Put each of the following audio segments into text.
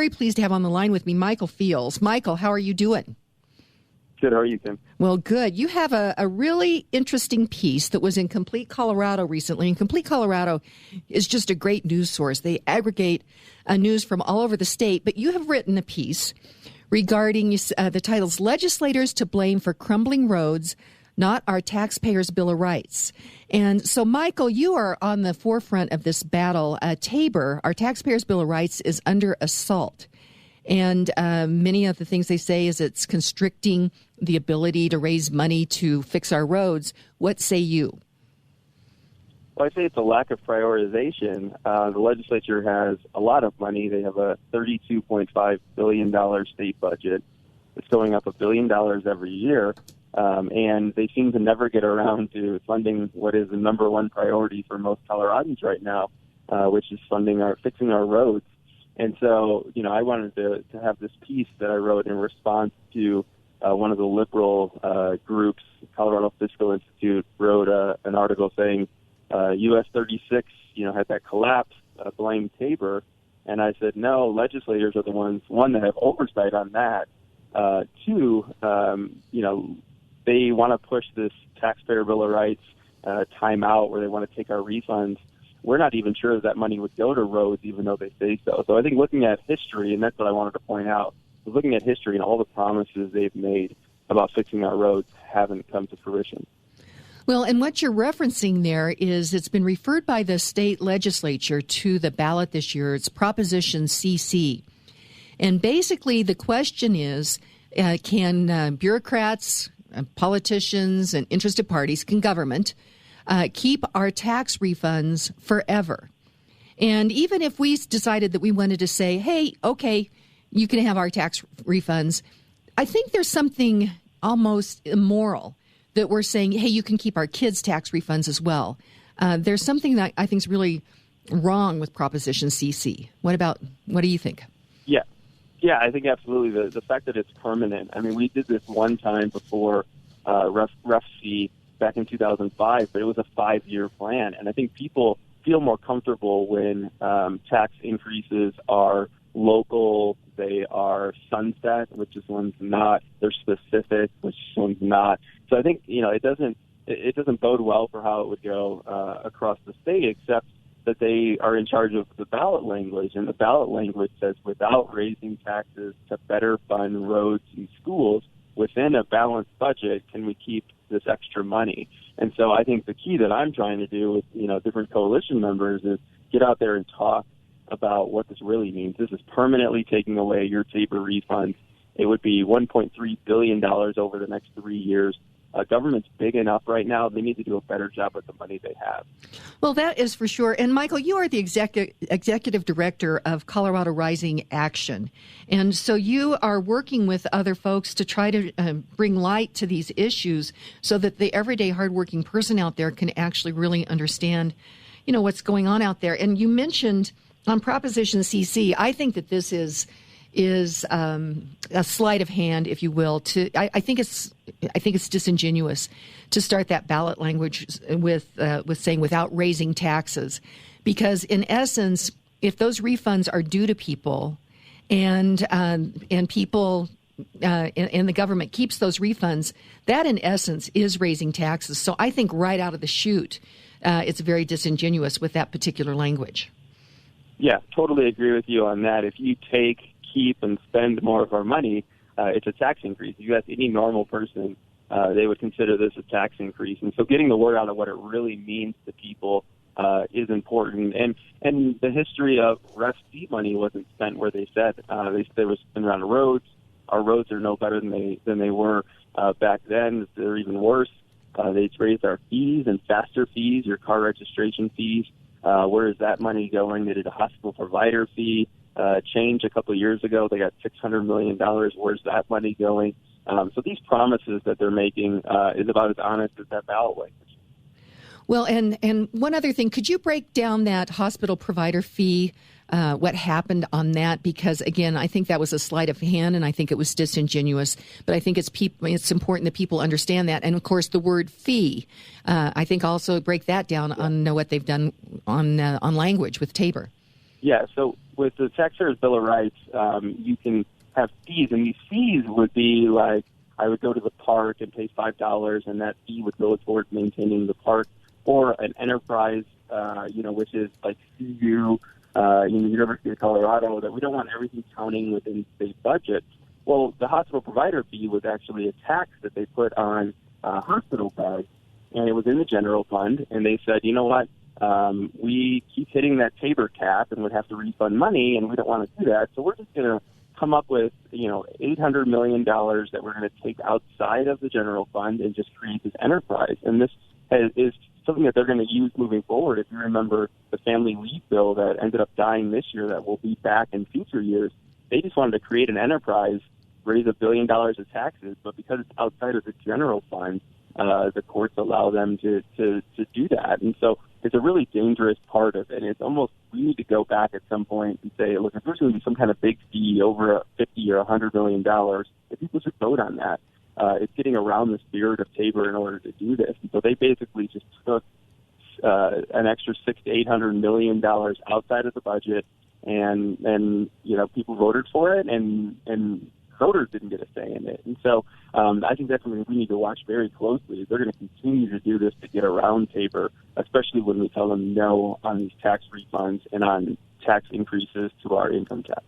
very pleased to have on the line with me Michael Fields. Michael, how are you doing? Good. How are you, Tim? Well, good. You have a really interesting piece that was in Complete Colorado recently. And Complete Colorado is just a great news source. They aggregate news from all over the state. But you have written a piece regarding the title's Legislators to Blame for Crumbling Roads, Not Our Taxpayers' Bill of Rights. And so, Michael, you are on the forefront of this battle. TABOR, our Taxpayers' Bill of Rights, is under assault. And many of the things they say is it's constricting the ability to raise money to fix our roads. What say you? Well, I say it's a lack of prioritization. The legislature has a lot of money. They have a $32.5 billion state budget. It's going up $1 billion every year. And they seem to never get around to funding what is the number one priority for most Coloradans right now, which is fixing our roads. And so, I wanted to have this piece that I wrote in response to one of the liberal groups, Colorado Fiscal Institute, wrote an article saying US 36, had that collapse, blame TABOR. And I said, no, legislators are the ones, one, that have oversight on that. Two, they want to push this taxpayer bill of rights timeout where they want to take our refunds. We're not even sure that money would go to roads, even though they say so. So I think looking at history, and that's what I wanted to point out, was looking at history and all the promises they've made about fixing our roads haven't come to fruition. Well, and what you're referencing there is it's been referred by the state legislature to the ballot this year. It's Proposition CC. And basically the question is, can bureaucrats, politicians, and interested parties, can government keep our tax refunds forever? And even if we decided that we wanted to say, hey, okay, you can have our tax refunds, I think there's something almost immoral that we're saying, hey, you can keep our kids' tax refunds as well. There's something that I think is really wrong with Proposition CC. What do you think? Yeah, I think absolutely. The fact that it's permanent. I mean, we did this one time before Ref C back in 2005, but it was a 5-year plan. And I think people feel more comfortable when tax increases are local, they are sunset, which is one's not, they're specific, which one's not. So I think, it doesn't bode well for how it would go across the state, except that they are in charge of the ballot language. And the ballot language says without raising taxes to better fund roads and schools within a balanced budget, can we keep this extra money? And so I think the key that I'm trying to do with, different coalition members is get out there and talk about what this really means. This is permanently taking away your TABOR refunds. It would be $1.3 billion over the next 3 years. Government's big enough right now. They need to do a better job with the money they have. Well, that is for sure. And, Michael, you are the executive director of Colorado Rising Action. And so you are working with other folks to try to bring light to these issues so that the everyday hardworking person out there can actually really understand, what's going on out there. And you mentioned on Proposition CC, I think that this is a sleight of hand, if you will. I think it's disingenuous to start that ballot language with saying without raising taxes, because in essence, if those refunds are due to people, and people and the government keeps those refunds, that in essence is raising taxes. So I think right out of the chute, it's very disingenuous with that particular language. Yeah, totally agree with you on that. If you keep and spend more of our money, it's a tax increase. If you ask any normal person, they would consider this a tax increase. And so getting the word out of what it really means to people is important. And the history of Ref C money wasn't spent where they said. They were spent around the roads. Our roads are no better than they were back then. They're even worse. They raised our fees and faster fees, your car registration fees. Where is that money going? They did a hospital provider fee change a couple of years ago. They got $600 million. Where's that money going? So these promises that they're making is about as honest as that ballot language. Well, and one other thing, could you break down that hospital provider fee, what happened on that? Because, again, I think that was a sleight of hand, and I think it was disingenuous. But I think it's important that people understand that. And, of course, the word fee, I think also break that down on what they've done on language with TABOR. Yeah, so with the Taxpayers Bill of Rights, you can have fees, and these fees would be like, I would go to the park and pay $5, and that fee would go towards maintaining the park, or an enterprise, which is like CU, University of Colorado, that we don't want everything counting within state budget. Well, the hospital provider fee was actually a tax that they put on hospital beds, and it was in the general fund, and they said, you know what, we keep hitting that TABOR cap and would have to refund money, and we don't want to do that, so we're just going to come up with, $800 million that we're going to take outside of the general fund and just create this enterprise. And this is something that they're going to use moving forward. If you remember the family leave bill that ended up dying this year that will be back in future years, they just wanted to create an enterprise, raise $1 billion of taxes, but because it's outside of the general fund, the courts allow them to do that. And so it's a really dangerous part of it. And it's almost, we need to go back at some point and say, look, if there's going to be some kind of big fee over $50 or $100 million, if people should vote on that. It's getting around the spirit of TABOR in order to do this. And so they basically just took an extra $600 to $800 million outside of the budget, and people voted for it, and voters didn't get a say in it. And so I think that's something we need to watch very closely. They're going to continue to do this to get around TABOR, especially when we tell them no on these tax refunds and on tax increases to our income tax.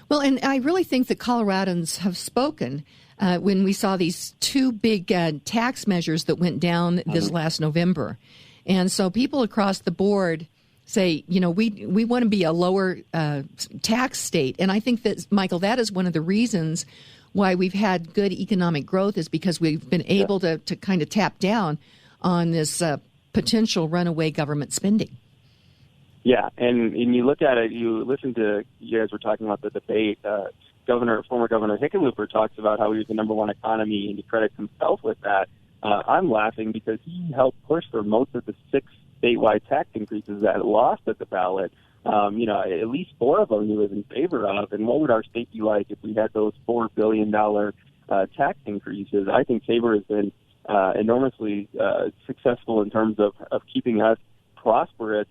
Well, and I really think that Coloradans have spoken when we saw these two big tax measures that went down this last November. And so people across the board say, we want to be a lower tax state. And I think that, Michael, that is one of the reasons why we've had good economic growth, is because we've been able to kind of tap down on this potential runaway government spending. Yeah, and you look at it, you guys were talking about the debate. Former Governor Hickenlooper talks about how he was the number one economy, and he credits himself with that. I'm laughing because he helped push for most of the 6 statewide tax increases that lost at the ballot. At least 4 of them he was in favor of. And what would our state be like if we had those $4 billion tax increases? I think TABOR has been enormously successful in terms of keeping us prosperous,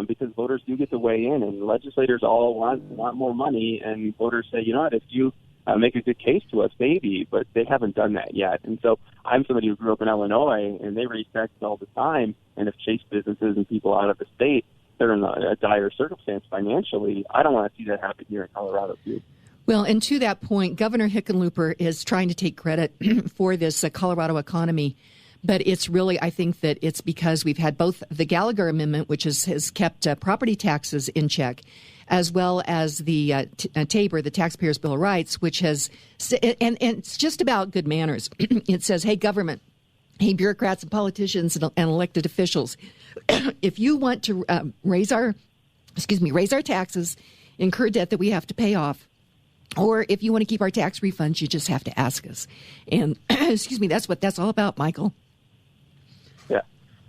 because voters do get to weigh in, and legislators all want more money, and voters say, you know what, if you make a good case to us, maybe, but they haven't done that yet. And so I'm somebody who grew up in Illinois, and they raise taxes all the time, and if chase businesses and people out of the state, they're in a dire circumstance financially. I don't want to see that happen here in Colorado, too. Well, and to that point, Governor Hickenlooper is trying to take credit for this Colorado economy. But it's really, I think that it's because we've had both the Gallagher Amendment, which has kept property taxes in check, as well as the TABOR, the Taxpayers Bill of Rights, which has, and it's just about good manners. It says, hey, government, hey, bureaucrats and politicians and elected officials, if you want to raise our taxes, incur debt that we have to pay off, or if you want to keep our tax refunds, you just have to ask us. And that's what that's all about, Michael. Yeah,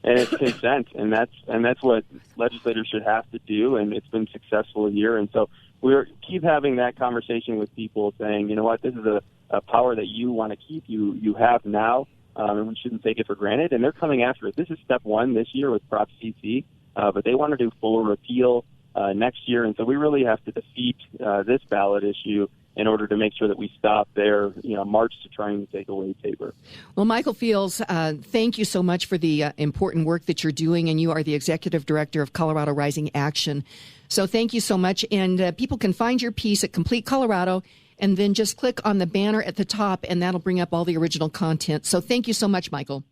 and it makes sense, and that's what legislators should have to do, and it's been successful here. And so we keep having that conversation with people, saying, you know what, this is a power that you want to keep, you have now, and we shouldn't take it for granted. And they're coming after it. This is step 1 this year with Prop CC, but they want to do full repeal next year, and so we really have to defeat this ballot issue in order to make sure that we stop their march to trying to take away TABOR. Well, Michael Fields, thank you so much for the important work that you're doing, and you are the Executive Director of Colorado Rising Action. So thank you so much, and people can find your piece at Complete Colorado, and then just click on the banner at the top, and that'll bring up all the original content. So thank you so much, Michael.